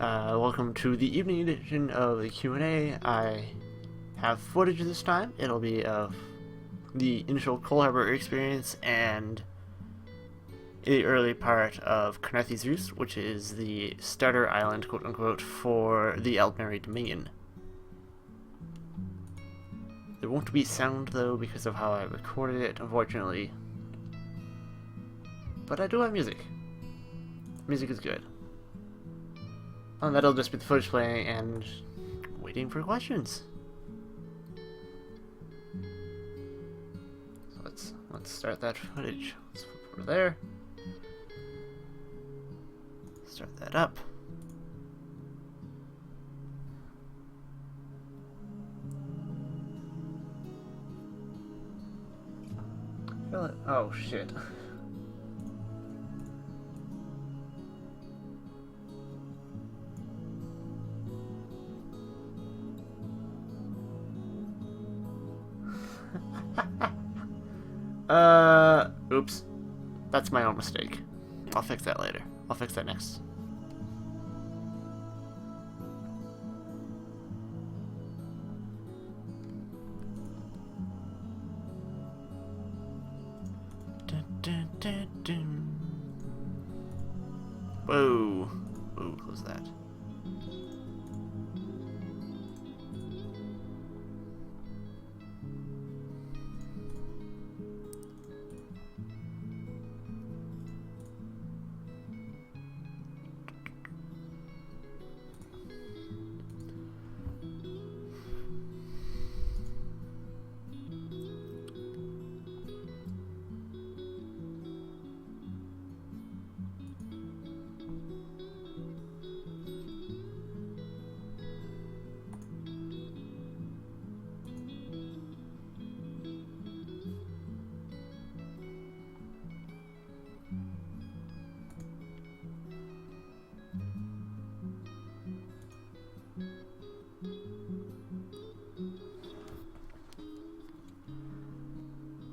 Welcome to the evening edition of the Q&A. I have footage this time. It'll be of the initial Coal Harbor experience and the early part of Carnethes Roost, which is the starter island, quote-unquote, for the Aldmeri Dominion. There won't be sound, though, because of how I recorded it, unfortunately. But I do have music. Music is good. And that'll just be the footage playing and waiting for questions. So let's start that footage. Let's flip over there. Start that up. Oh shit. Oops. That's my own mistake. I'll fix that later. I'll fix that next. Whoa. Whoa, close that.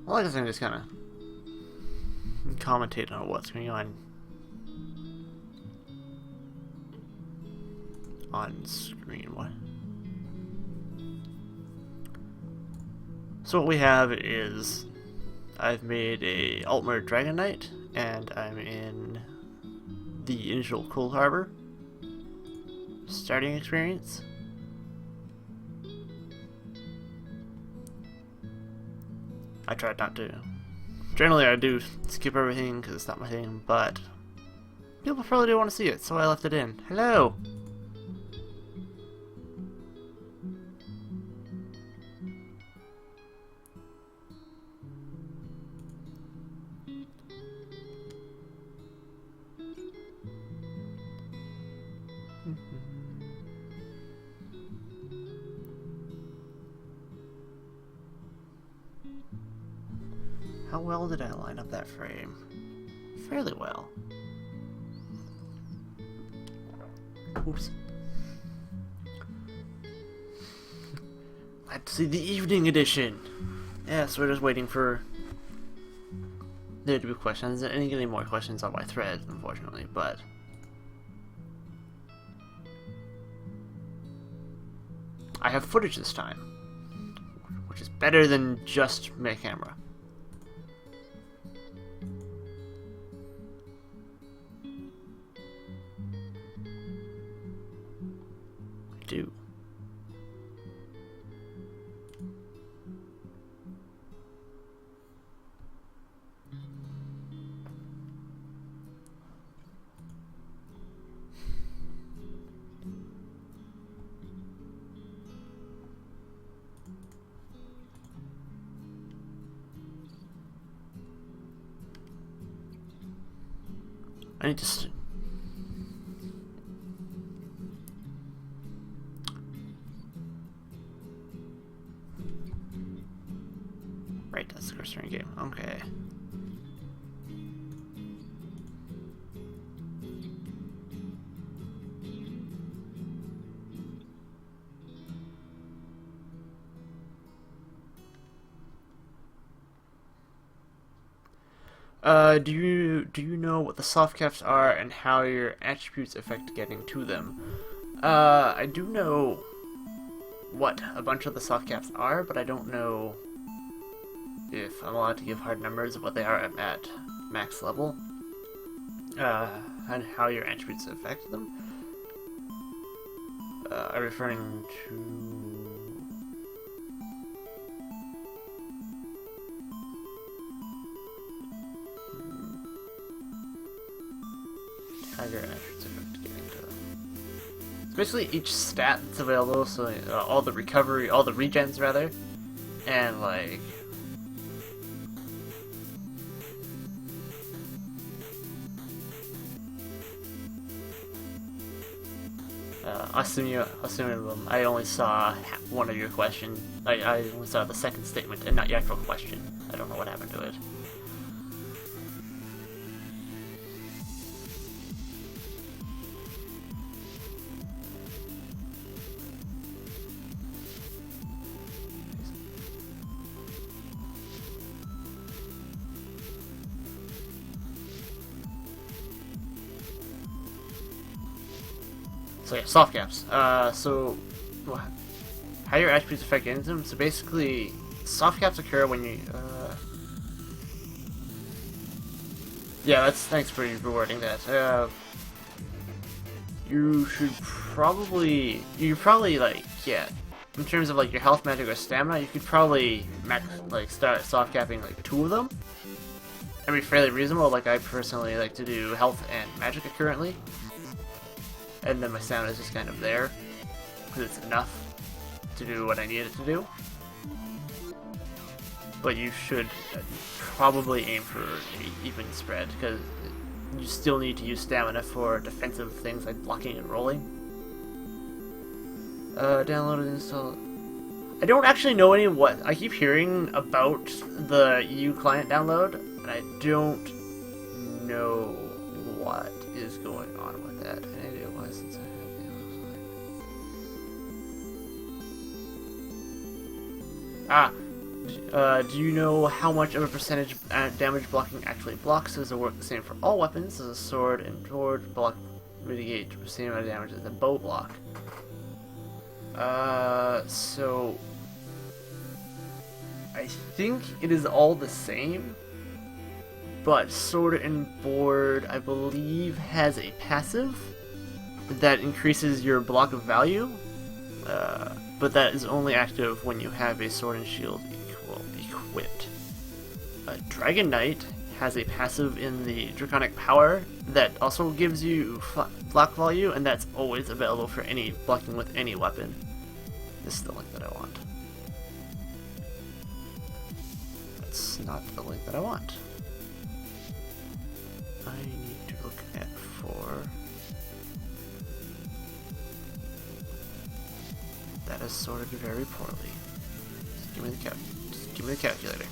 Well, I guess I'm just kind of commentate on what's going on screen. What? So what we have is I've made a Altmer Dragon Knight, and I'm in the initial Coal Harbor starting experience. I tried not to. Generally, I do skip everything because it's not my thing, but people probably do want to see it, so I left it in. Hello! How well did I line up that frame? Fairly well. Oops. Let's see the evening edition. Yes, we're just waiting for there to be questions. I didn't get any more questions on my thread, unfortunately, but I have footage this time, which is better than just my camera. Do. I need to. Right, that's the cursor in game. Okay. Do you know what the soft caps are and how your attributes affect getting to them? I do know what a bunch of the soft caps are, but I don't know if I'm allowed to give hard numbers of what they are at max level. And how your attributes affect them. I'm referring to... how your attributes affect getting to them. It's basically each stat that's available, so all the recovery, all the regens rather, and like... assuming I only saw one of your question. I only saw the second statement and not the actual question. I don't know what happened to it. So yeah, soft caps. So how your attributes affect getting them? So basically, soft caps occur when you. Yeah, thanks for rewording that. You probably like in terms of like your health, magic, or stamina, you could probably start soft capping like 2 of them. That'd be fairly reasonable. Like I personally like to do health and magic currently. And then my stamina is just kind of there, because it's enough to do what I need it to do. But you should probably aim for an even spread, because you still need to use stamina for defensive things like blocking and rolling. Download and install. I don't actually know I keep hearing about the EU client download, and I don't know what is going on with that. Since I have do you know how much of a percentage damage blocking actually blocks? Does it work the same for all weapons? Does a sword and sword block mitigate the same amount of damage as a bow block? So I think it is all the same, but sword and board, I believe, has a passive that increases your block of value, but that is only active when you have a sword and shield equipped. Dragon Knight has a passive in the Draconic Power that also gives you block value, and that's always available for any blocking with any weapon. This is the link that I want. That's not the link that I want. I need to look at for... That is sorted very poorly. Just give me the calculator.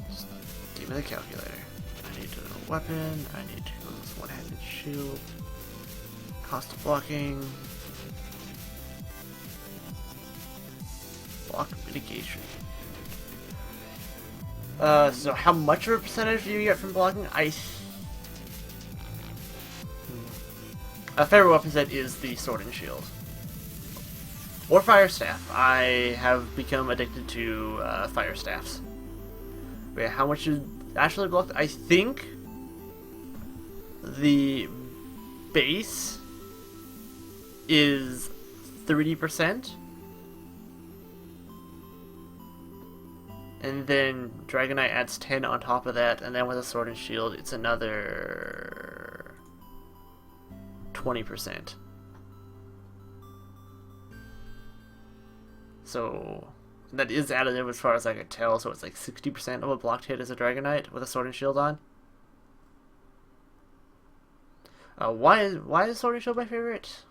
Just give me the calculator. I need to know weapon. I need to know this one-handed shield. Cost of blocking. Block mitigation. So how much of a percentage do you get from blocking? A favorite weapon set is the sword and shield. Or fire staff. I have become addicted to fire staffs. But yeah, how much is actually blocked? I think the base is 30%. And then Dragon Knight adds 10 on top of that, and then with a sword and shield, it's another 20%. So that is additive as far as I could tell, so it's like 60% of a blocked hit as a Dragon Knight with a sword and shield on. Why is sword and shield my favorite?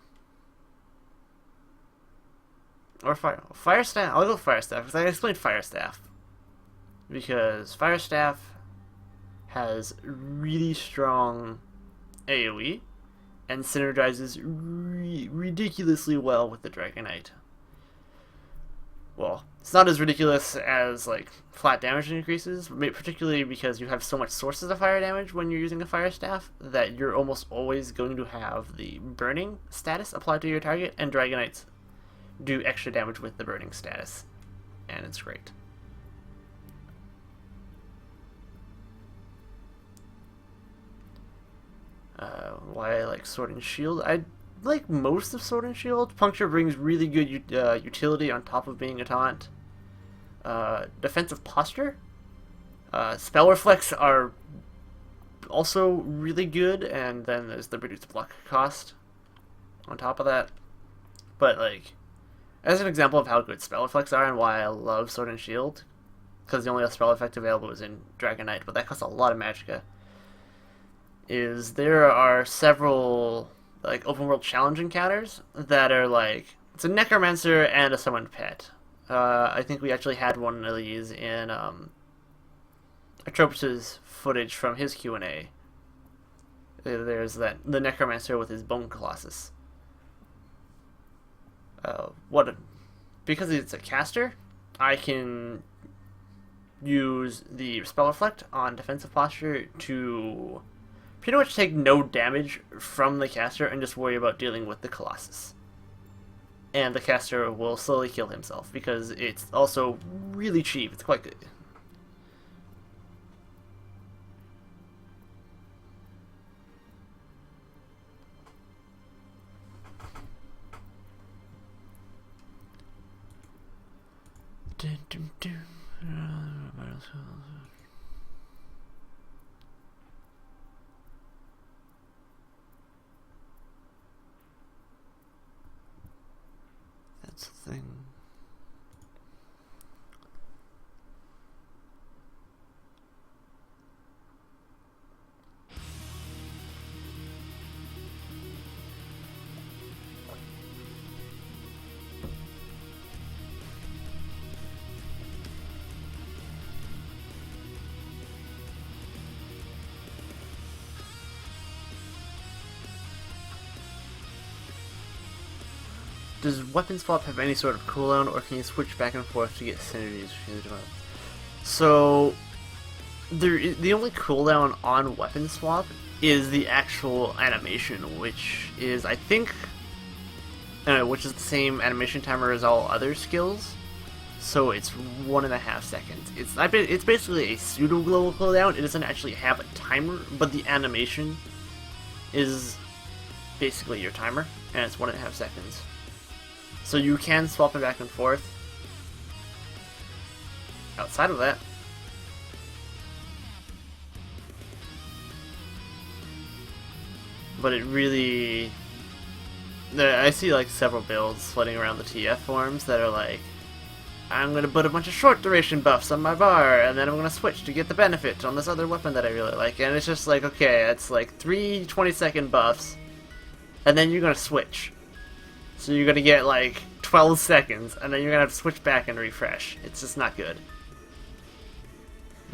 Or fire staff? I'll go fire staff because I explained fire staff. Because fire staff has really strong AoE and synergizes ridiculously well with the Dragon Knight. well, it's not as ridiculous as like flat damage increases, particularly because you have so much sources of fire damage when you're using a fire staff that you're almost always going to have the burning status applied to your target, and Dragonites do extra damage with the burning status, and it's great. Why I like Sword and Shield? I like most of Sword and Shield. Puncture brings really good utility on top of being a taunt. Defensive Posture, Spell Reflex are also really good, and then there's the reduced block cost on top of that. But like, as an example of how good Spell Reflex are and why I love Sword and Shield, because the only other spell effect available is in Dragonite, but that costs a lot of magicka, is there are several like open world challenge encounters that are like, it's a Necromancer and a summoned pet. I think we actually had one of these in Atropos' footage from his Q&A. There's the Necromancer with his Bone Colossus. Because it's a caster, I can use the Spell Reflect on Defensive Posture to pretty much take no damage from the caster and just worry about dealing with the Colossus. And the caster will slowly kill himself because it's also really cheap. It's quite good. That's the thing. Does weapon swap have any sort of cooldown, or can you switch back and forth to get synergies between the two? So, the only cooldown on weapon swap is the actual animation, which is, I think, which is the same animation timer as all other skills. So it's 1.5 seconds. It's basically a pseudo global cooldown. It doesn't actually have a timer, but the animation is basically your timer, and it's 1.5 seconds. So you can swap it back and forth. Outside of that, but it really, I see like several builds floating around the TF forums that are like, I'm gonna put a bunch of short duration buffs on my bar, and then I'm gonna switch to get the benefit on this other weapon that I really like. And it's just like, okay, it's like 3 20-second buffs, and then you're gonna switch. So you're gonna get like 12 seconds, and then you're gonna have to switch back and refresh. It's just not good.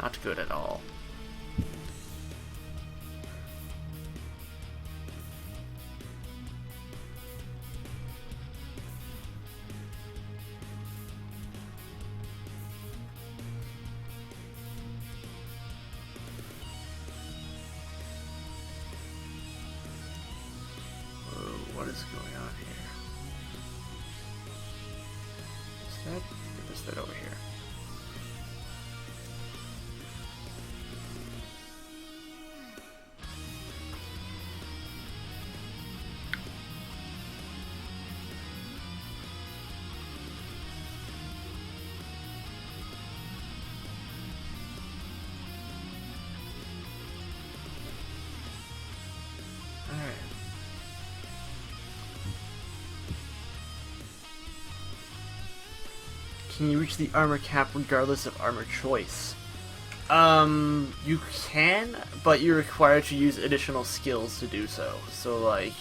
Not good at all. What is going on here? Is that? Or is that over here? Can you reach the armor cap regardless of armor choice? You can, but you're required to use additional skills to do so. So, like,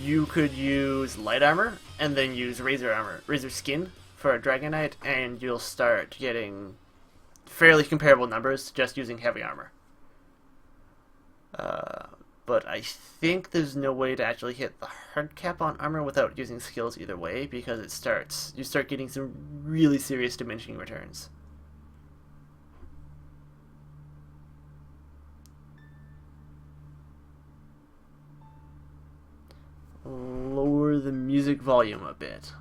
you could use light armor and then use razor skin for a Dragonite, and you'll start getting fairly comparable numbers to just using heavy armor. but I think there's no way to actually hit the hard cap on armor without using skills either way, because you start getting some really serious diminishing returns. Lower the music volume a bit.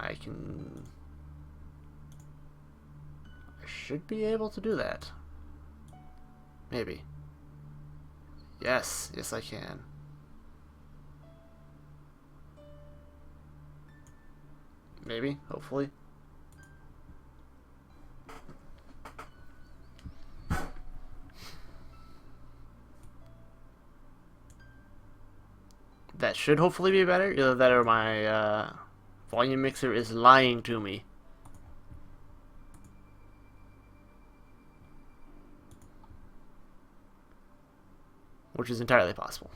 I should be able to do that. Maybe. Yes, I can. Maybe, hopefully. That should hopefully be better. Either that or my volume mixer is lying to me. Which is entirely possible.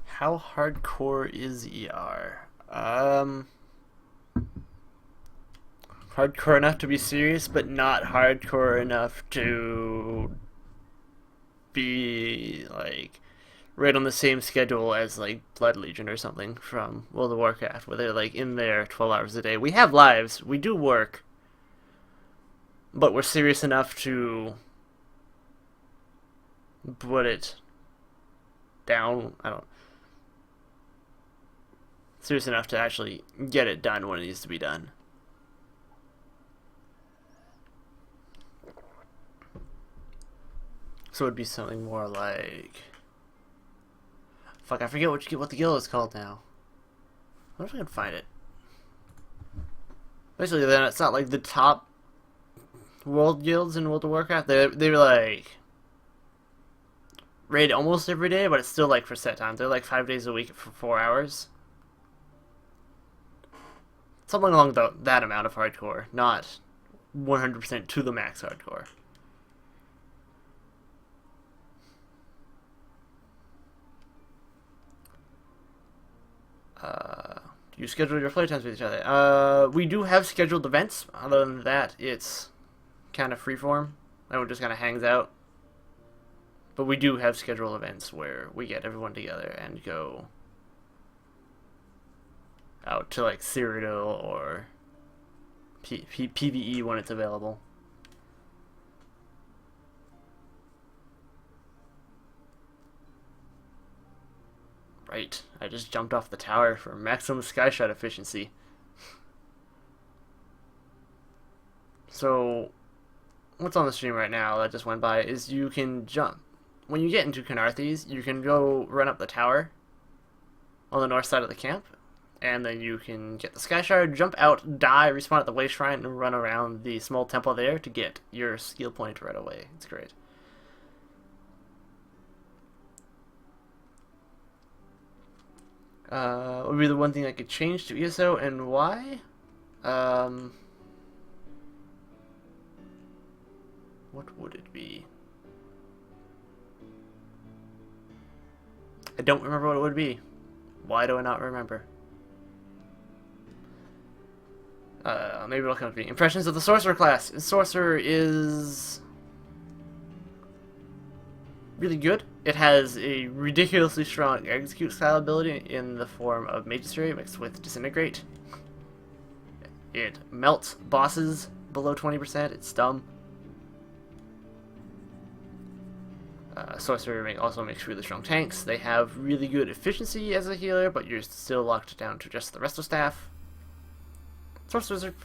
How hardcore is ER? Hardcore enough to be serious, but not hardcore enough to be like right on the same schedule as like Blood Legion or something from World of Warcraft, where they're like in there 12 hours a day. We have lives, we do work, but we're serious enough to put it down. Serious enough to actually get it done when it needs to be done. So it'd be something more like, fuck, I forget what the guild is called now. I wonder if I can find it. Basically, then it's not like the top world guilds in World of Warcraft. They're like raid almost every day, but it's still like for set times. They're like 5 days a week for 4 hours. Something along that amount of hardcore, not 100% to the max hardcore. Do you schedule your playtimes with each other? We do have scheduled events. Other than that, it's kind of freeform. Everyone just kind of hangs out. But we do have scheduled events where we get everyone together and go out to like Cyrodiil or PvE when it's available. Right, I just jumped off the tower for maximum skyshot efficiency. So, what's on the stream right now that just went by is you can jump. When you get into Khenarthis, you can go run up the tower on the north side of the camp, and then you can get the Sky Shard, jump out, die, respawn at the Way Shrine, and run around the small temple there to get your skill point right away. It's great. What would be the one thing I could change to ESO and why? What would it be? I don't remember what it would be. Why do I not remember? Maybe it'll come to me. Impressions of the Sorcerer class. Sorcerer is really good. It has a ridiculously strong execute style ability in the form of Magisterium mixed with Disintegrate. It melts bosses below 20%. It's dumb. Sorcerer also makes really strong tanks. They have really good efficiency as a healer, but you're still locked down to just the Resto Staff. Sorcerers are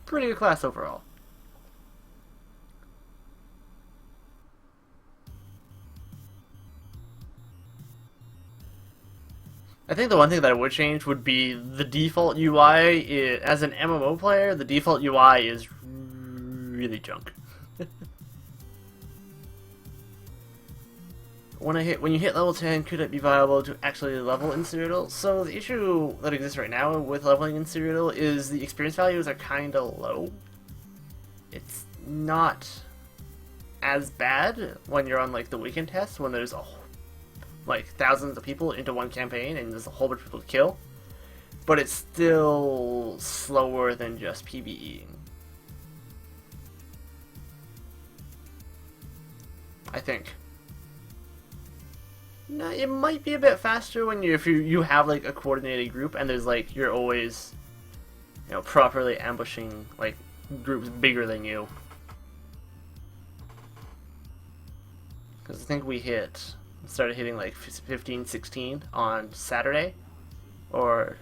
pretty good class overall. I think the one thing that I would change would be the default UI. As an MMO player, the default UI is really junk. When you hit level 10, could it be viable to actually level in Cyrodiil? So the issue that exists right now with leveling in Cyrodiil is the experience values are kinda low. It's not as bad when you're on like the weekend test, when there's a like thousands of people into one campaign and there's a whole bunch of people to kill, but it's still slower than just PvEing. I think. No, it might be a bit faster when if you have like a coordinated group and there's like you're always, you know, properly ambushing like groups bigger than you. Because I think we started hitting like 15, 16 on Saturday, or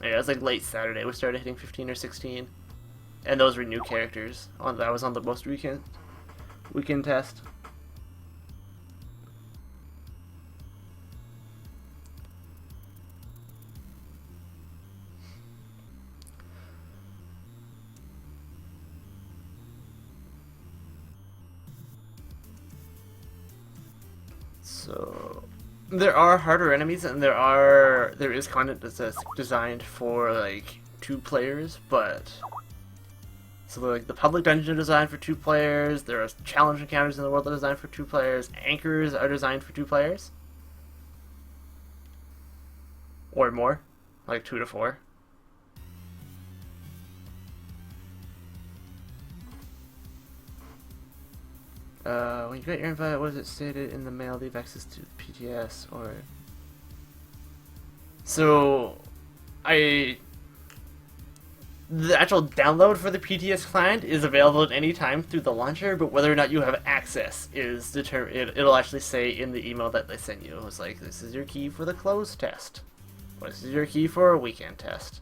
yeah, it was like late Saturday. We started hitting 15 or 16, and those were new characters. That was on the most weekend test. So there are harder enemies, and there is content that's designed for like 2 players, but so like the public dungeons are designed for 2 players. There are challenge encounters in the world that are designed for 2 players. Anchors are designed for 2 players or more, like 2 to 4. When you get your invite, what is it stated in the mail? Leave access to PTS or... So, the actual download for the PTS client is available at any time through the launcher, but whether or not you have access is determined. It'll actually say in the email that they send you. It's like, this is your key for the closed test. Or this is your key for a weekend test.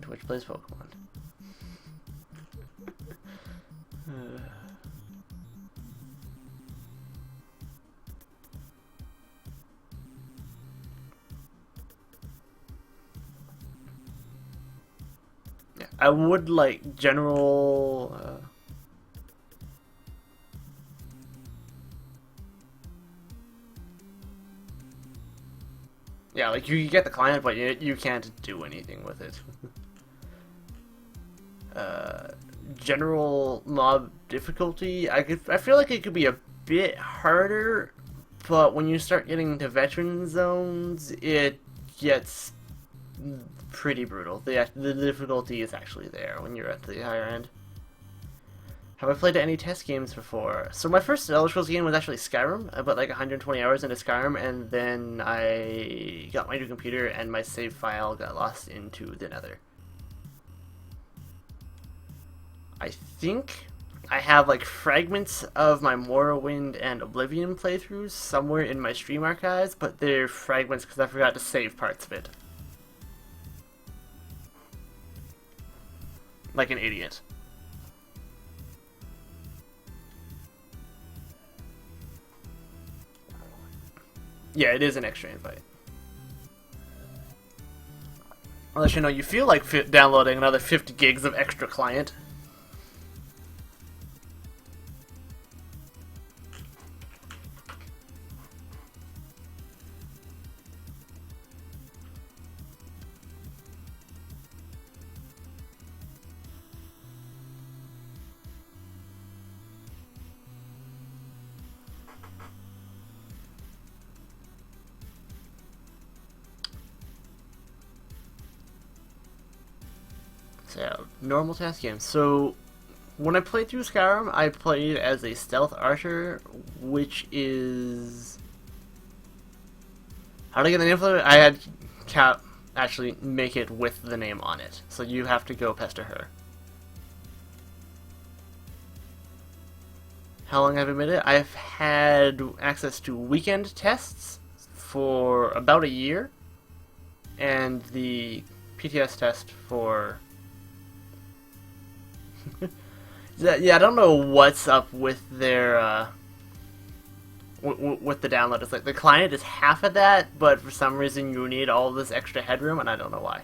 Twitch plays Pokemon. Yeah, I would like general. Yeah, like you get the client, but you can't do anything with it. General mob difficulty, I feel like it could be a bit harder, but when you start getting to veteran zones, it gets pretty brutal. The difficulty is actually there when you're at the higher end. Have I played any test games before? So my first Elder Scrolls game was actually Skyrim. I put like 120 hours into Skyrim, and then I got my new computer and my save file got lost into the Nether. I think I have like fragments of my Morrowind and Oblivion playthroughs somewhere in my stream archives, but they're fragments because I forgot to save parts of it. Like an idiot. Yeah, it is an extra invite. Unless you know you feel like downloading another 50 gigs of extra client. So, normal task game. So, when I played through Skyrim, I played as a stealth archer, which is... How to get the name for it? I had Cat actually make it with the name on it, so you have to go pester her. How long have I been in it? I've had access to weekend tests for about a year, and the PTS test for... Yeah, I don't know what's up with their with the download. It's like the client is half of that, but for some reason you need all this extra headroom, and I don't know why.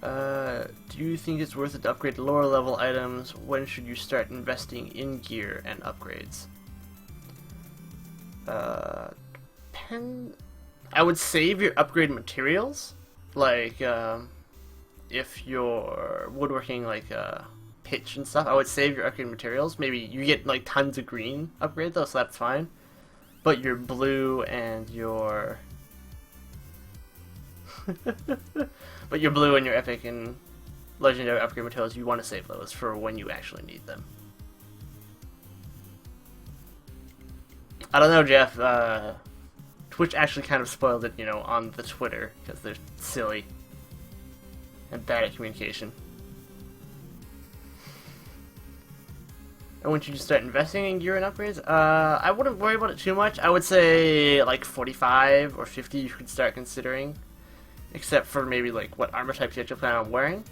Do you think it's worth it to upgrade lower level items? When should you start investing in gear and upgrades? I would save your upgrade materials, like if you're woodworking like pitch and stuff. I would save your upgrade materials. Maybe you get like tons of green upgrade though, so that's fine. But your blue and your but your blue and your epic and legendary upgrade materials, you want to save those for when you actually need them. I don't know, Jeff. Twitch actually kind of spoiled it, you know, on the Twitter because they're silly and bad at communication. And once you just start investing in gear and upgrades, I wouldn't worry about it too much. I would say like 45 or 50 you could start considering, except for maybe like what armor types you actually plan on wearing,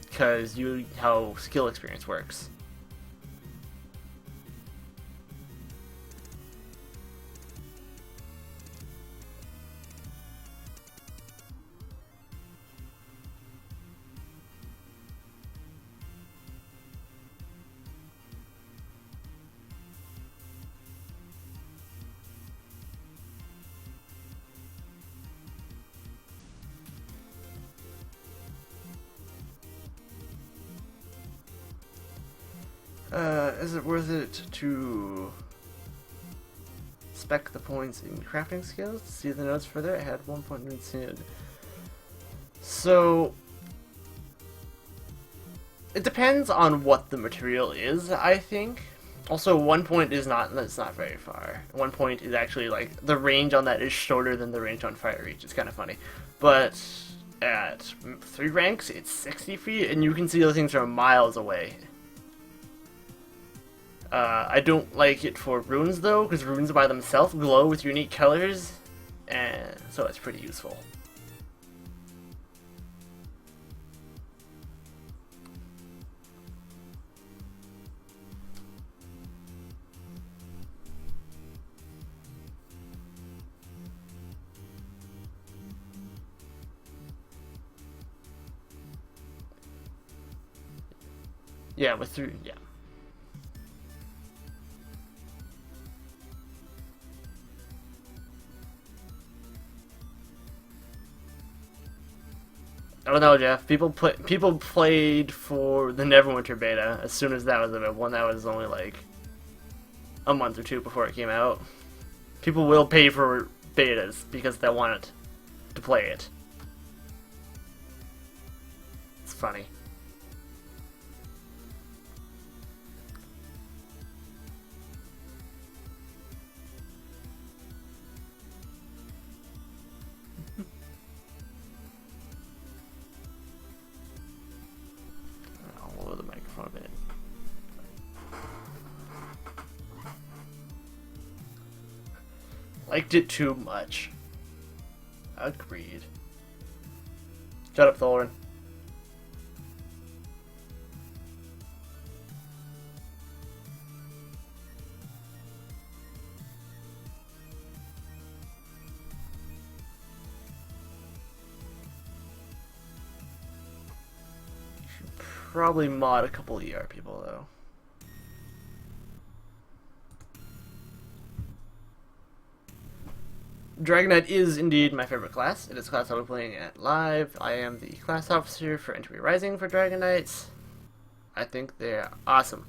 because how skill experience works. Is it worth it to spec the points in crafting skills to see the notes further? I had 1 point soon. So it depends on what the material is, I think. Also, 1 point is not very far. 1 point is actually like the range on that is shorter than the range on Fire Reach. It's kind of funny, but at 3 ranks, it's 60 feet, and you can see those things from miles away. I don't like it for runes though, because runes by themselves glow with unique colors, and so it's pretty useful. Yeah, with 3, yeah. I don't know, Jeff. People played for the Neverwinter beta as soon as that was available, and that was only like a month or 2 before it came out. People will pay for betas because they want to play it. It's funny. I'll lower the microphone a bit. Liked it too much. Agreed. Shut up, Thorin. Should probably mod a couple ER people though. Dragon Knight is indeed my favorite class. It is a class I'll be playing at live. I am the class officer for Entropy Rising for Dragon Knights. I think they're awesome.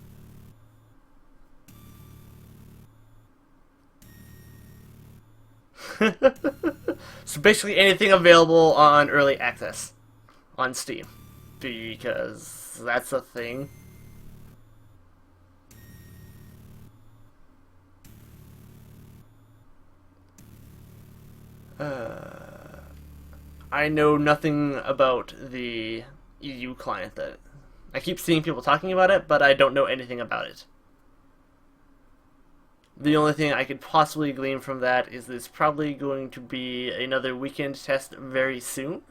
So basically anything available on early access on Steam, because that's a thing. I know nothing about the EU client. That I keep seeing people talking about it, but I don't know anything about it. The only thing I could possibly glean from that is there's probably going to be another weekend test very soon,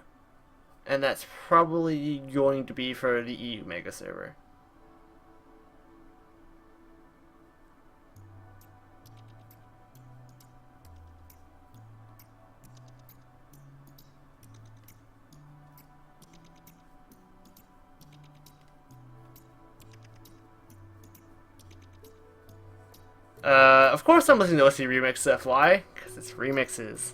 and that's probably going to be for the EU Mega server. Of course I'm listening to OC Remix stuff. Why? Because it's remixes.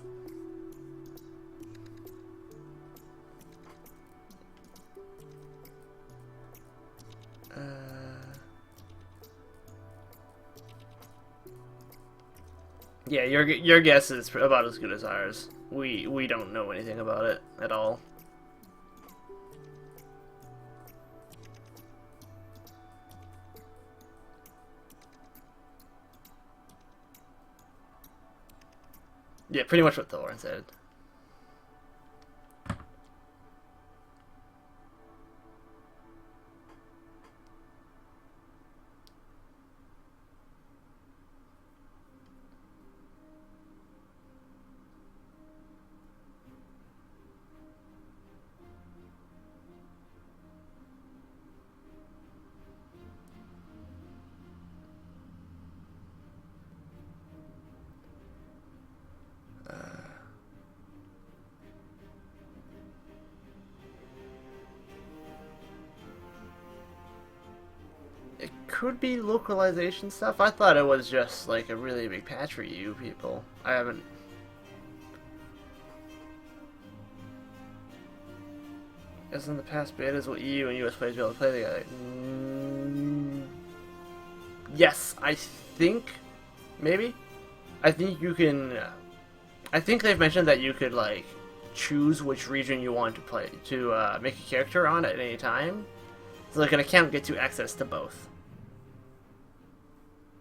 Yeah, your guess is about as good as ours. We don't know anything about it at all. Yeah, pretty much what Thorn said. It could be localization stuff. I thought it was just like a really big patch for EU people. I haven't. As in the past betas, will EU and US players be able to play together? Yes, I think. Maybe? I think you can. I think they've mentioned that you could, like, choose which region you want to play, to make a character on at any time. So, like, an account gets you access to both.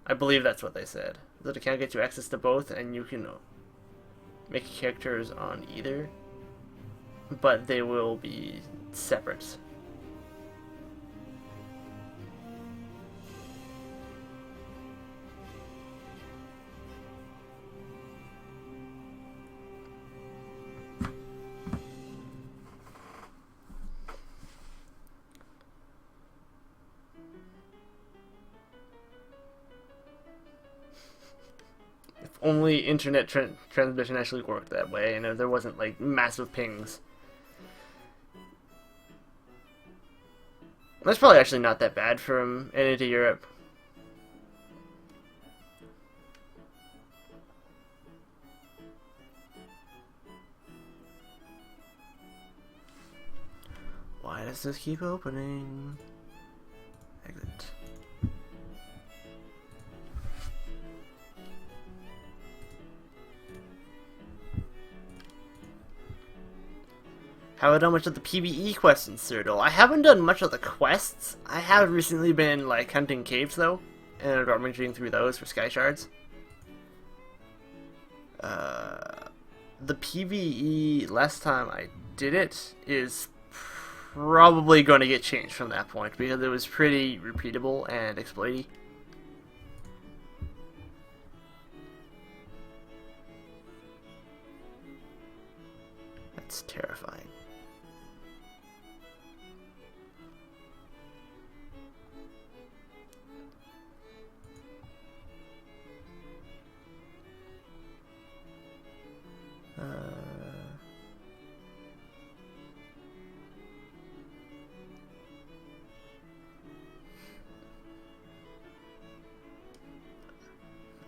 I believe that's what they said. That account gets you access to both, and you can make characters on either. But they will be separate. If only internet transmission actually worked that way, and there wasn't like massive pings. That's probably actually not that bad from NA to Europe. Why does this keep opening? Exit. Haven't done much of the PvE quests in Cyrodiil. I haven't done much of the quests. I have recently been like hunting caves though, and rummaging through those for sky shards. The PvE last time I did it is probably going to get changed from that point because it was pretty repeatable and exploity. That's terrifying.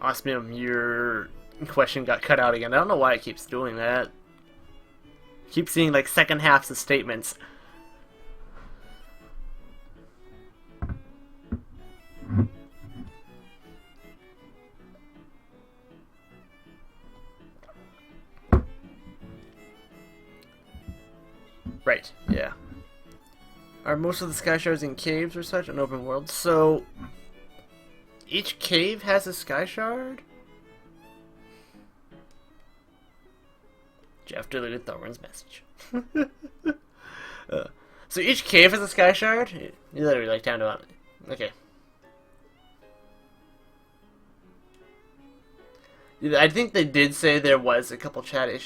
Osmium, your question got cut out again. I don't know why it keeps doing that. Keep seeing like second halves of statements. Right, yeah. Are most of the sky shards in caves or such an open world? So each cave has a sky shard? Jeff deleted Thorn's message. So each cave has a sky shard? You literally like down to it. Okay. I think they did say there was a couple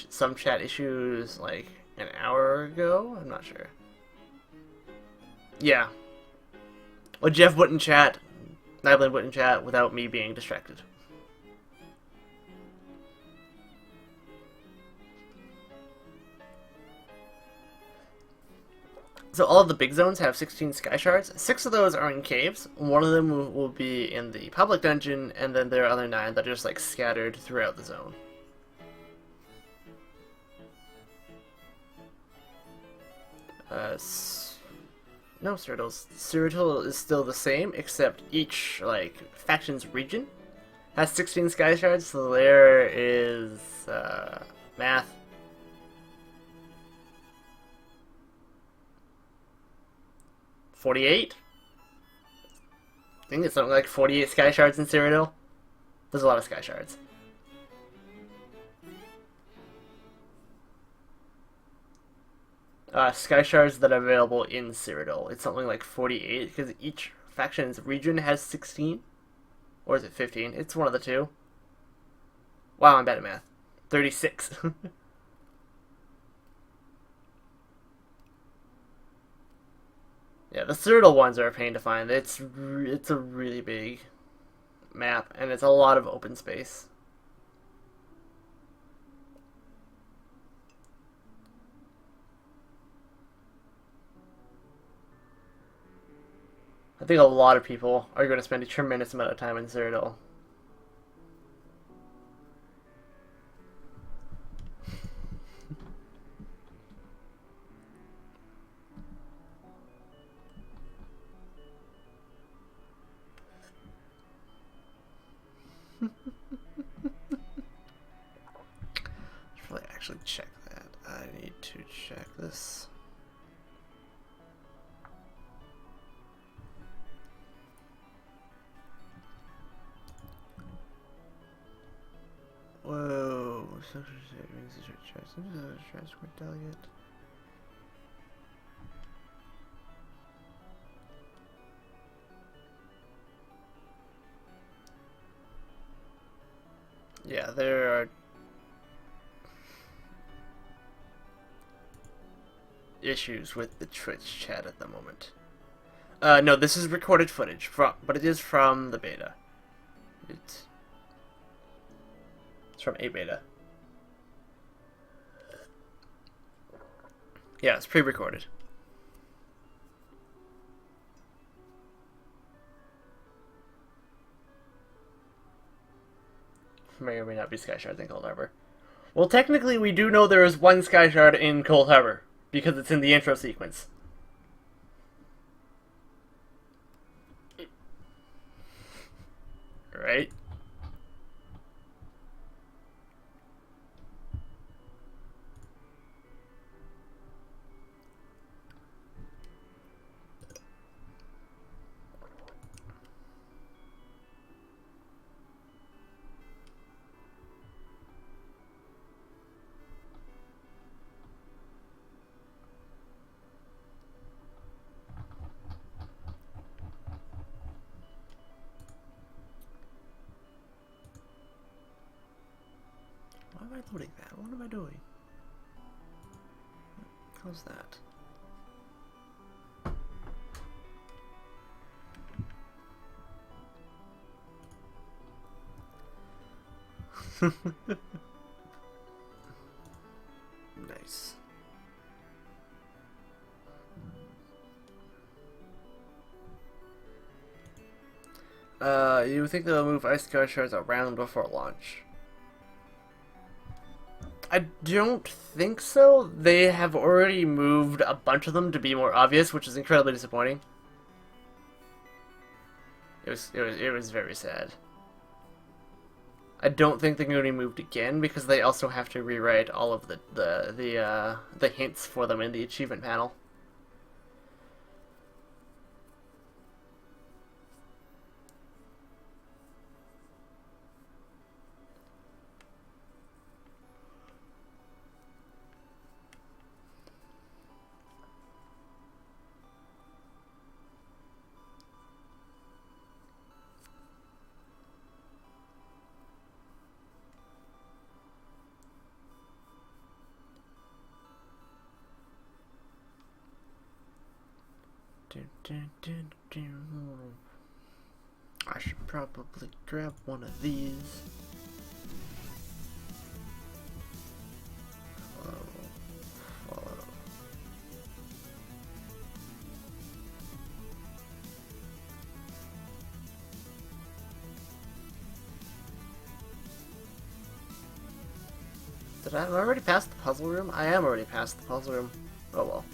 some chat issues like an hour ago. I'm not sure. Yeah. Well, Jeff wouldn't chat. Nyblin wouldn't chat without me being distracted. So all of the big zones have 16 sky shards. 6 of those are in caves. One of them will be in the public dungeon, and then there are other 9 that are just like scattered throughout the zone. No, Cyrodiil is still the same, except each like faction's region has 16 sky shards. So there is math. 48? I think it's something like 48 sky shards in Cyrodiil. There's a lot of sky shards. Sky shards that are available in Cyrodiil. It's something like 48 because each faction's region has 16. Or is it 15? It's one of the two. Wow, I'm bad at math. 36. Yeah, the Cyrodiil ones are a pain to find. It's a really big map, and it's a lot of open space. I think a lot of people are going to spend a tremendous amount of time in Cyrodiil. Should probably actually check that. I need to check this. Whoa, social savings, transfer delegate. Yeah, there are issues with the Twitch chat at the moment. No, this is recorded footage, but it is from the beta. It's from a beta. Yeah, it's pre-recorded. May or may not be sky shards in Cold Harbor. Well, technically, we do know there is one sky shard in Cold Harbor because it's in the intro sequence. Right? Why am I loading that? What am I doing? How's that? Nice. You think they'll move ice sky shards around before launch? I don't think so. They have already moved a bunch of them to be more obvious, which is incredibly disappointing. It was very sad. I don't think they're going to be moved again because they also have to rewrite all of the hints for them in the achievement panel. I should probably grab one of these. Follow. Am I already past the puzzle room? I am already past the puzzle room. Oh well.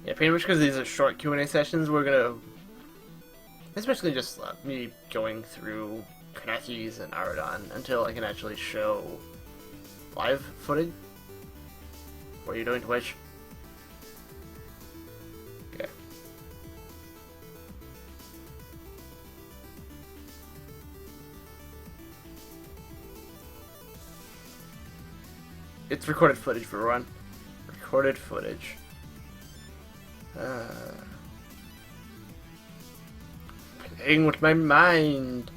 Yeah, pretty much because these are short Q&A sessions, we're gonna... Especially just me going through Kanekis and Aradon until I can actually show live footage. What are you doing, Twitch? Okay. It's recorded footage for everyone. Recorded footage. Playing with my mind.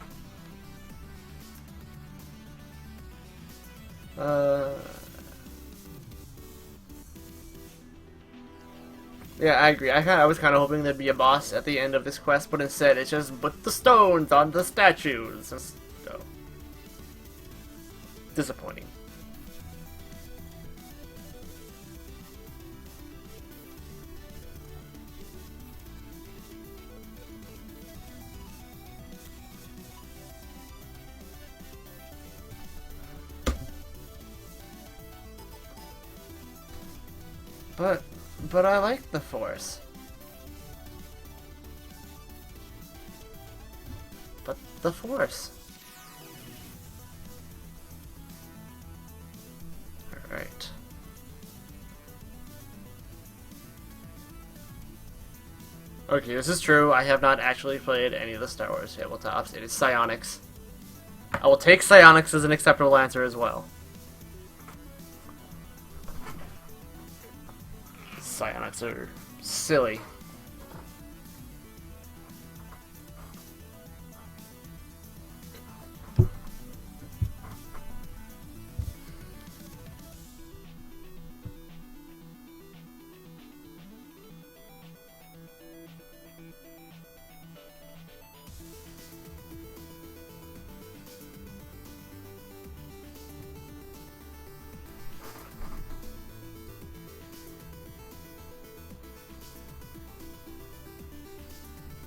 Yeah, I agree. I was kind of hoping there'd be a boss at the end of this quest, but instead it's just put the stones on the statues. So disappointing. But I like the Force. But the Force. Alright. Okay, this is true. I have not actually played any of the Star Wars tabletops. It is Psionics. I will take Psionics as an acceptable answer as well. Psionics are silly.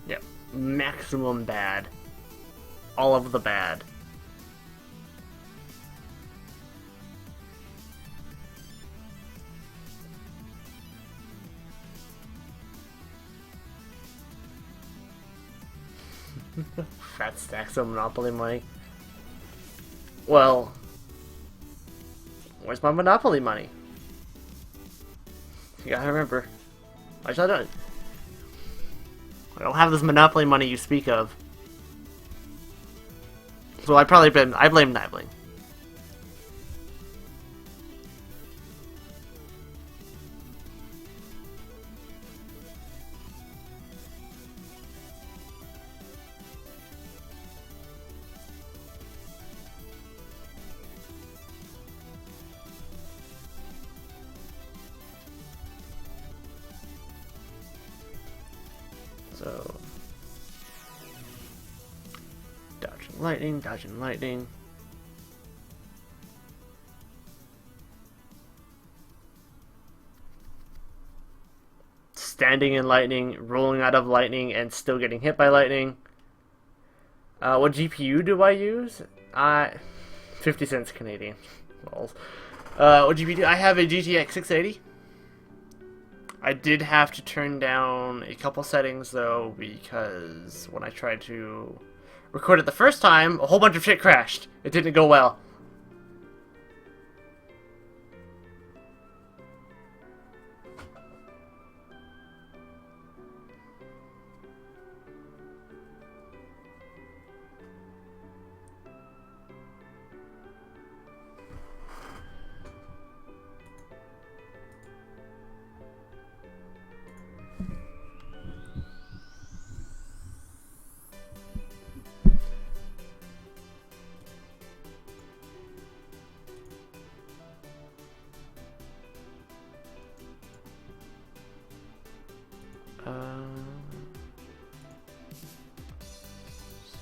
Yep. Maximum bad. All of the bad. Fat stacks of Monopoly money. Well, where's my Monopoly money? You gotta remember. I don't have this Monopoly money you speak of. So I blame Nibling. So, dodging lightning. Standing in lightning, rolling out of lightning, and still getting hit by lightning. What GPU do I use? 50 cents Canadian. What GPU do I have? A GTX 680. I did have to turn down a couple settings though, because when I tried to record it the first time, a whole bunch of shit crashed. It didn't go well.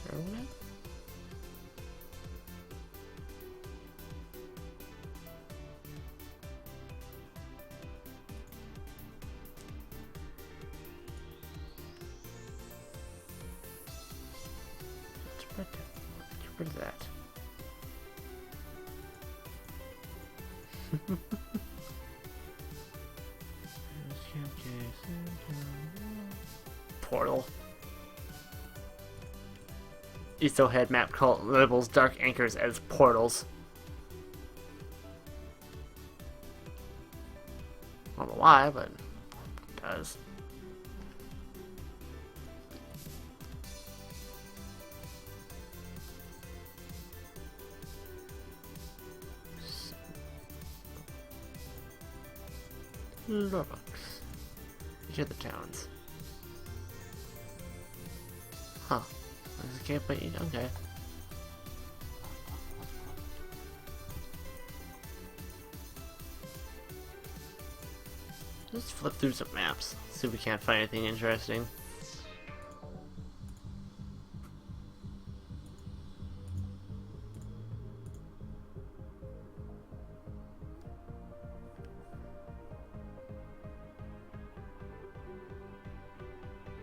Sermon? rid of that. Portal. ISO head map called labels dark anchors as portals. I don't know why, but it does. Looks. Each of the towns. Huh. There's a camp by eat. Okay. Let's flip through some maps. See if we can't find anything interesting.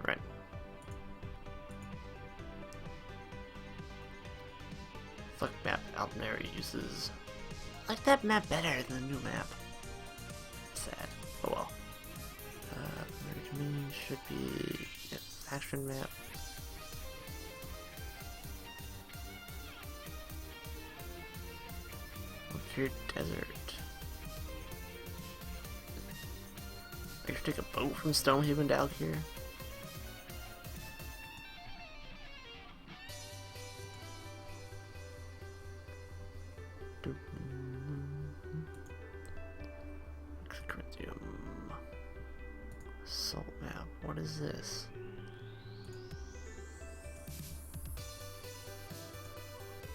Right. Fuck map Aldenary uses. I like that map better than the new map. Sad. Oh well. American should be action map. Here desert. I could take a boat from Stonehaven to Alkir. Salt map. What is this?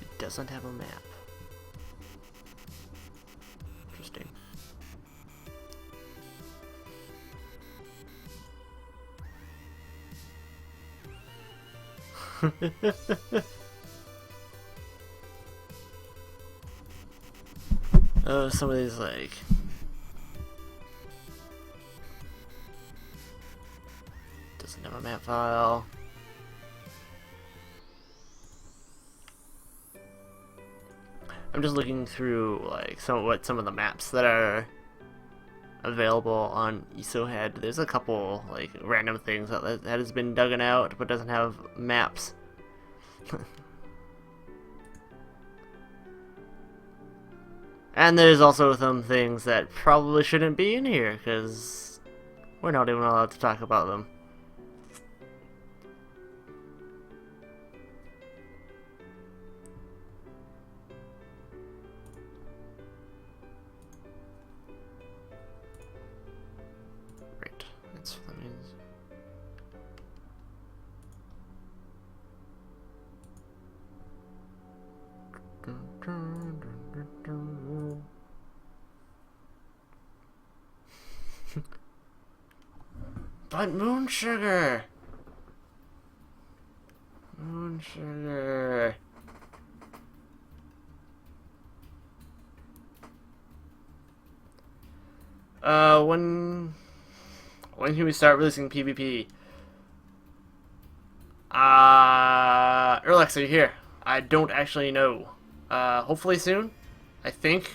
It doesn't have a map. Interesting. Oh, some of these like doesn't have a map file. I'm just looking through like some of the maps that are available on ISOHead. There's a couple like random things that has been dug out but doesn't have maps. And there's also some things that probably shouldn't be in here because we're not even allowed to talk about them. Right, that's what that means. But moon sugar! Moon sugar. When can we start releasing PvP? Erlex, are you here? I don't actually know. Hopefully soon. I think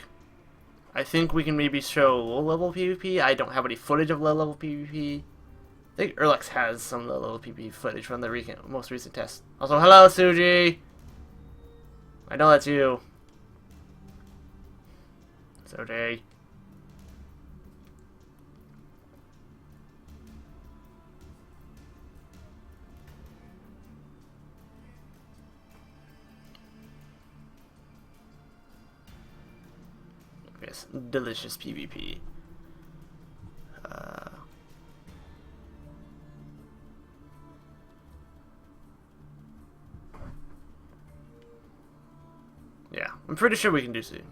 we can maybe show low-level PvP. I don't have any footage of low-level PvP. I think Erlex has some of the low-level PvP footage from the most recent test. Also, hello, Suji! I know that's you. Suji. Yes, delicious PvP. Yeah, I'm pretty sure we can do soon.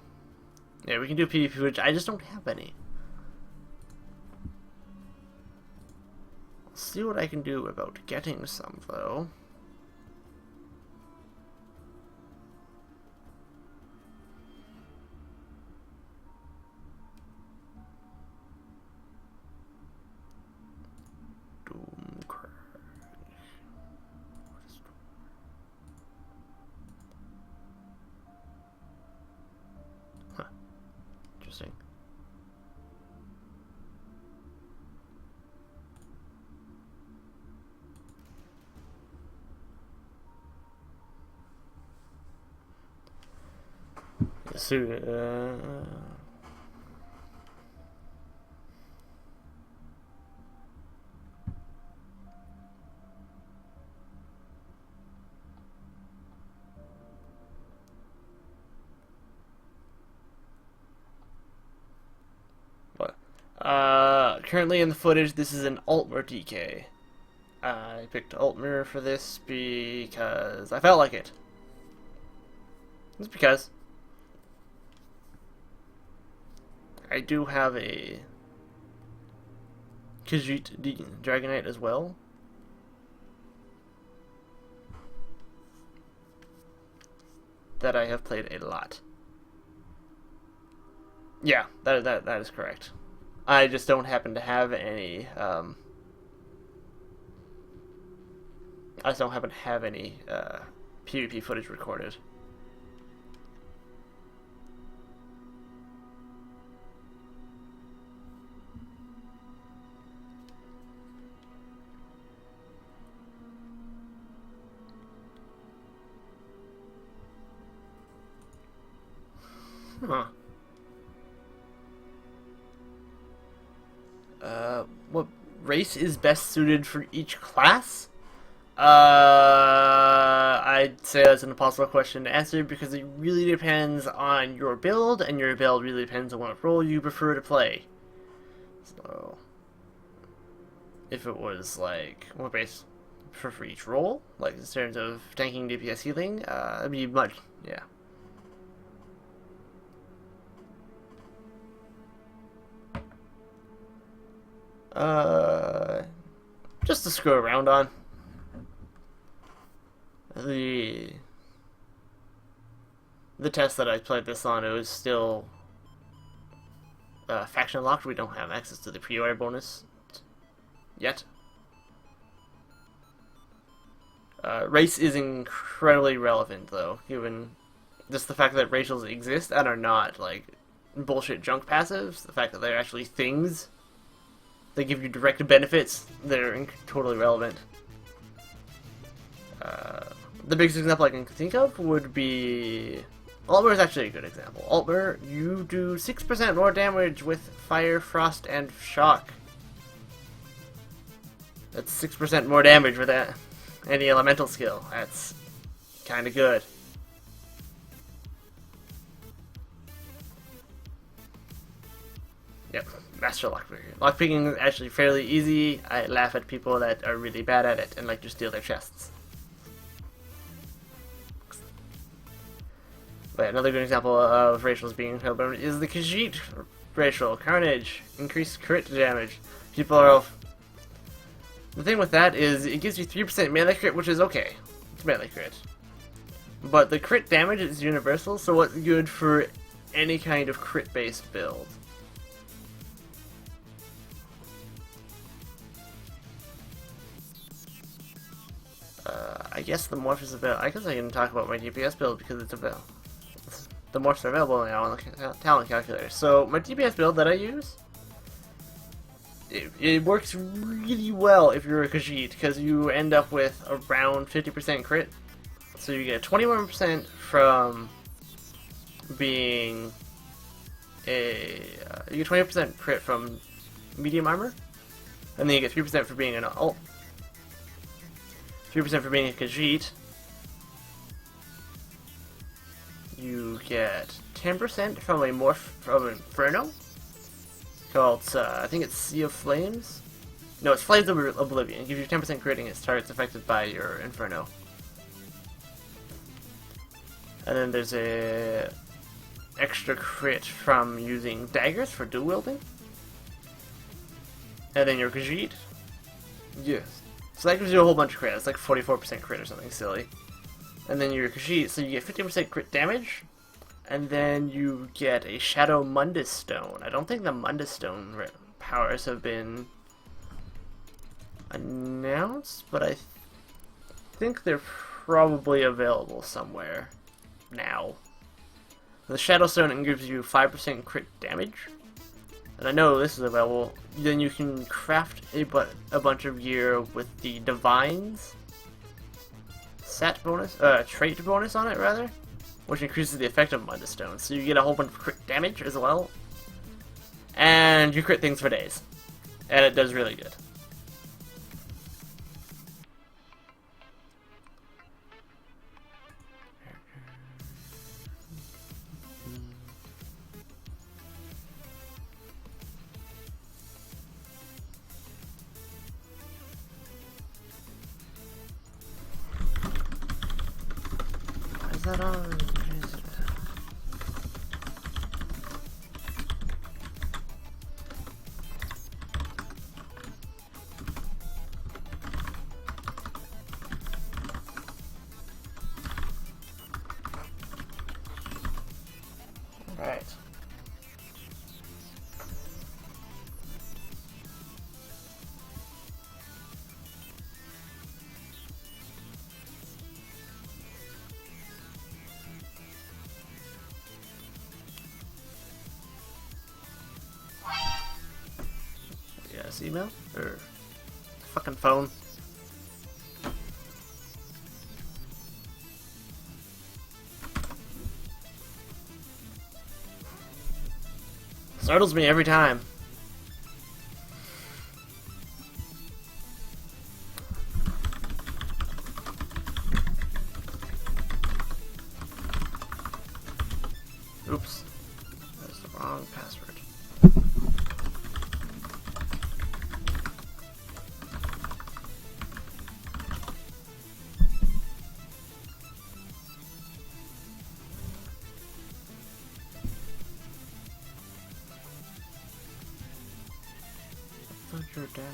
Yeah, we can do PvP footage. I just don't have any. Let's see what I can do about getting some, though. interesting. So, currently in the footage, this is an Altmer DK. I picked Altmer for this because I felt like it. Just because I do have a Khajiit Dragonite as well. That I have played a lot. Yeah, that is correct. I just don't happen to have any. I just don't happen to have any PvP footage recorded. Huh. What race is best suited for each class? I'd say that's an impossible question to answer because it really depends on your build, and your build really depends on what role you prefer to play. So, if it was like what base for each role, like in terms of tanking, DPS, healing, it'd be much, yeah. Just to screw around on. The test that I played this on, it was still faction locked. We don't have access to the pre-order bonus yet. Race is incredibly relevant, though, given just the fact that racials exist and are not like bullshit junk passives. The fact that they're actually things. They give you direct benefits. They're totally relevant. The biggest example I can think of would be... Altmer is actually a good example. Altmer, you do 6% more damage with Fire, Frost, and Shock. That's 6% more damage with that. Any elemental skill. That's kind of good. Yep, Master Lockpicking. Lockpicking is actually fairly easy. I laugh at people that are really bad at it and like to steal their chests. But another good example of racials being relevant is the Khajiit racial. Carnage. Increased crit damage. People are... The thing with that is it gives you 3% melee crit, which is okay. It's melee crit. But the crit damage is universal, so it's good for any kind of crit-based build. I guess the morph is available. I guess I can talk about my DPS build because it's available. The morphs are available now on the talent calculator. So my DPS build that I use, it works really well if you're a Khajiit because you end up with around 50% crit. So you get 21% from being you get 20% crit from medium armor, and then you get 3% for being an alt. 3% for being a Khajiit. You get 10% from a morph from Inferno called, I think it's Sea of Flames. No, it's Flames of Oblivion. It gives you 10% crit against targets affected by your Inferno. And then there's a extra crit from using daggers for dual wielding. And then your Khajiit. Yes. So that gives you a whole bunch of crit. It's like 44% crit or something silly. And then your Khajiit, so you get 50% crit damage, and then you get a Shadow Mundus Stone. I don't think the Mundus Stone powers have been announced, but I think they're probably available somewhere now. The Shadow Stone gives you 5% crit damage. And I know this is available. Then you can craft a bunch of gear with the Divine's set bonus, trait bonus on it rather, which increases the effect of Midas Stone. So you get a whole bunch of crit damage as well, and you crit things for days, and it does really good. Is that on? Right. Yes, email? Or fucking phone? Startles me every time. Oops. That's the wrong password. Your data.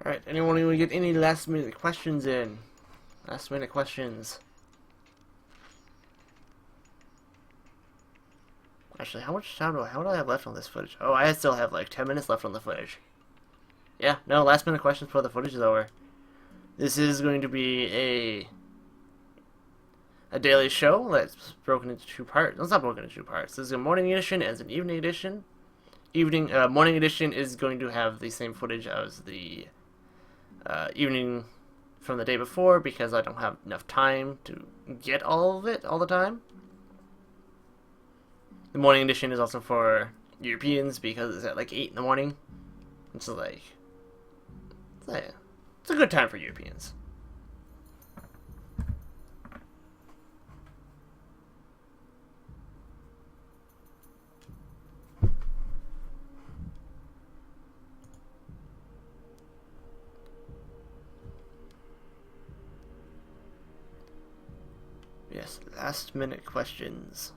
Alright, anyone want to get any last minute questions in? Last minute questions. Actually, how much time do I have left on this footage? Oh, I still have like 10 minutes left on the footage. Yeah, no, last minute questions before the footage is over. This is going to be a daily show that's broken into two parts. No, it's not broken into two parts. There's a morning edition and an evening edition. Morning edition is going to have the same footage as the evening from the day before because I don't have enough time to get all of it all the time. The morning edition is also for Europeans because it's at like 8 in the morning. It's like, it's a good time for Europeans. Yes, last minute questions.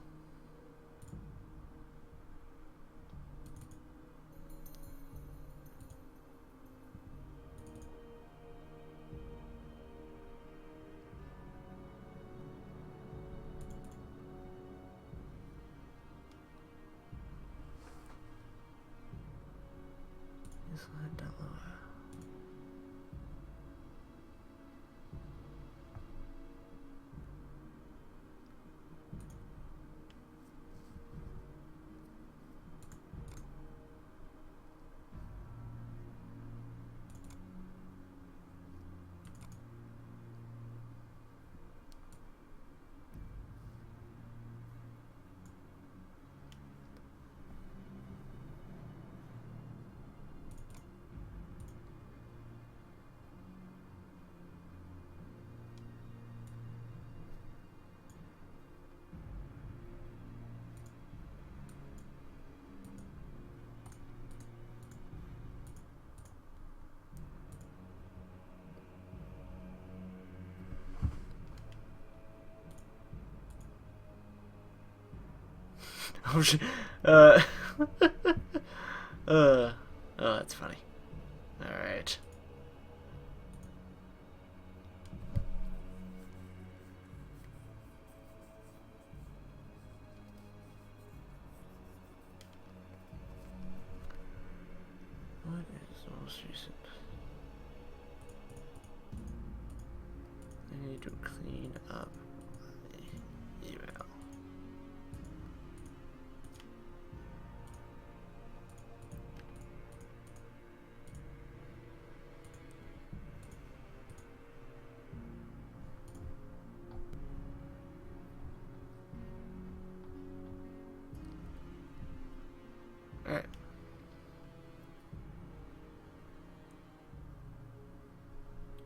Oh shit. Oh, that's funny. Alright. What is the most recent? need to clean up my email. Alright.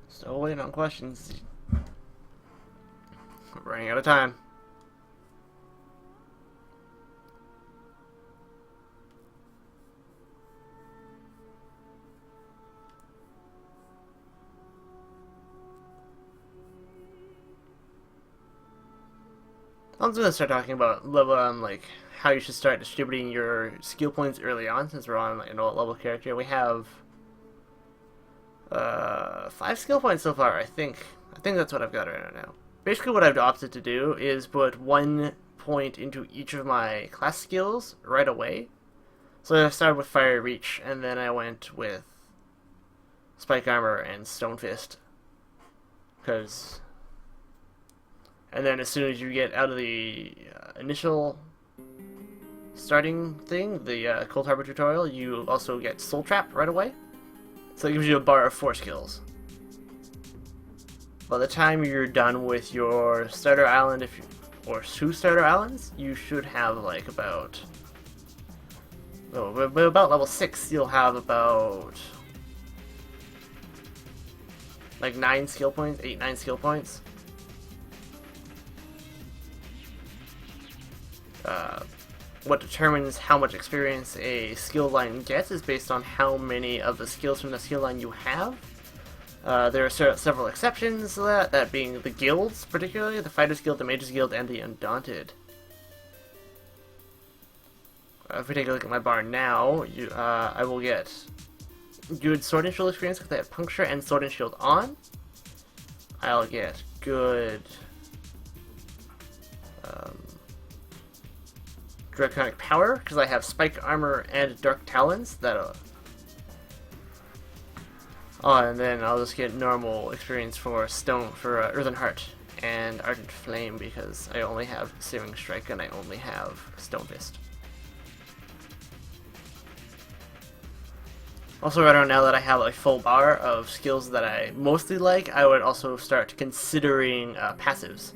Still waiting on questions. We're running out of time. I'm just gonna start talking about level like how you should start distributing your skill points early on, since we're on like an old level character. We have 5 skill points so far, I think. I think that's what I've got right now. Basically what I've opted to do is put 1 point into each of my class skills right away. So I started with Fire Reach, and then I went with Spike Armor and Stone Fist. And then as soon as you get out of the initial starting thing, the Cold Harbor tutorial, you also get Soul Trap right away. So it gives you a bar of 4 skills. By the time you're done with your starter island, or 2 starter islands, you should have like about level 6, you'll have about like 9 skill points, 8-9 skill points. What determines how much experience a skill line gets is based on how many of the skills from the skill line you have. There are several exceptions to that being the guilds, particularly the Fighters Guild, the Mages Guild, and the Undaunted. If we take a look at my bar now, I will get good Sword and Shield experience because I have Puncture and Sword and Shield on. I'll get good Draconic Power because I have Spike Armor and Dark Talons. And then I'll just get normal experience for Earthen Heart and Ardent Flame because I only have Searing Strike and I only have Stone Fist. Also, right around now that I have a full bar of skills that I mostly like, I would also start considering passives.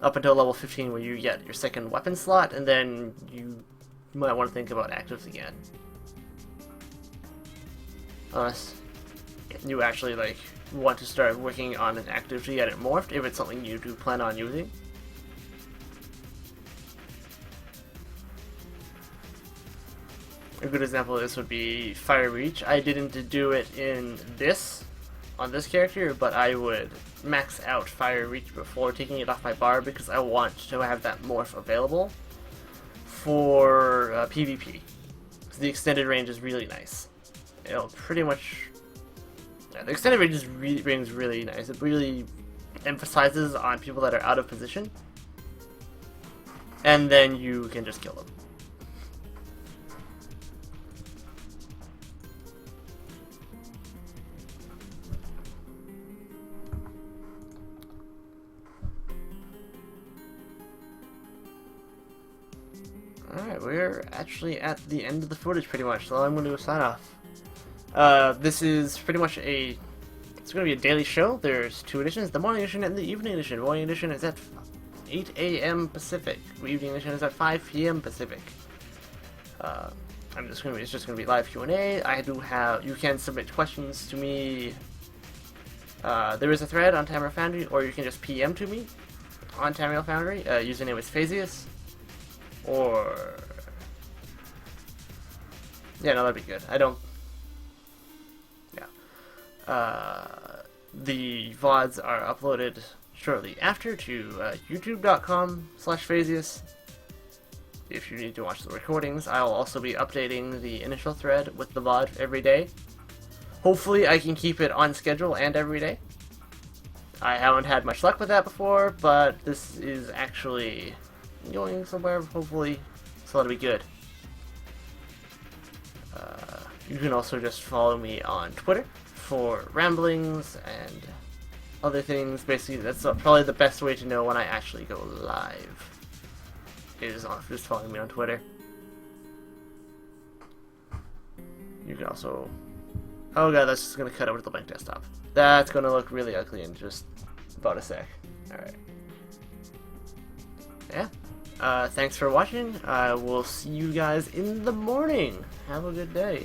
Up until level 15 where you get your second weapon slot, and then you might want to think about actives again. Unless you actually like want to start working on an active to get it morphed, if it's something you do plan on using. A good example of this would be Fire Reach. I didn't do it on this character, but I would max out Fire Reach before taking it off my bar because I want to have that morph available for PvP. So the extended range is really nice. It'll pretty much... Yeah, the extended range is really nice. It really emphasizes on people that are out of position. And then you can just kill them. Alright, we're actually at the end of the footage pretty much, so I'm going to do a sign off. This is pretty much it's going to be a daily show. There's 2 editions, the morning edition and the evening edition. The morning edition is at 8 a.m. Pacific. The evening edition is at 5 p.m. Pacific. It's just going to be live Q&A. You can submit questions to me. There is a thread on Tamriel Foundry, or you can just PM to me on Tamriel Foundry. Username is Phaseus. Or... yeah, no, that'd be good. The VODs are uploaded shortly after to youtube.com/Phaseus. If you need to watch the recordings, I'll also be updating the initial thread with the VOD every day. Hopefully I can keep it on schedule and every day. I haven't had much luck with that before, but this is actually going somewhere, hopefully, so that'll be good. You can also just follow me on Twitter for ramblings and other things. Basically, that's probably the best way to know when I actually go live. Is on just following me on Twitter. You can also... Oh god, that's just going to cut over to the blank desktop. That's going to look really ugly in just about a sec. Alright. Yeah. Thanks for watching. I will see you guys in the morning. Have a good day.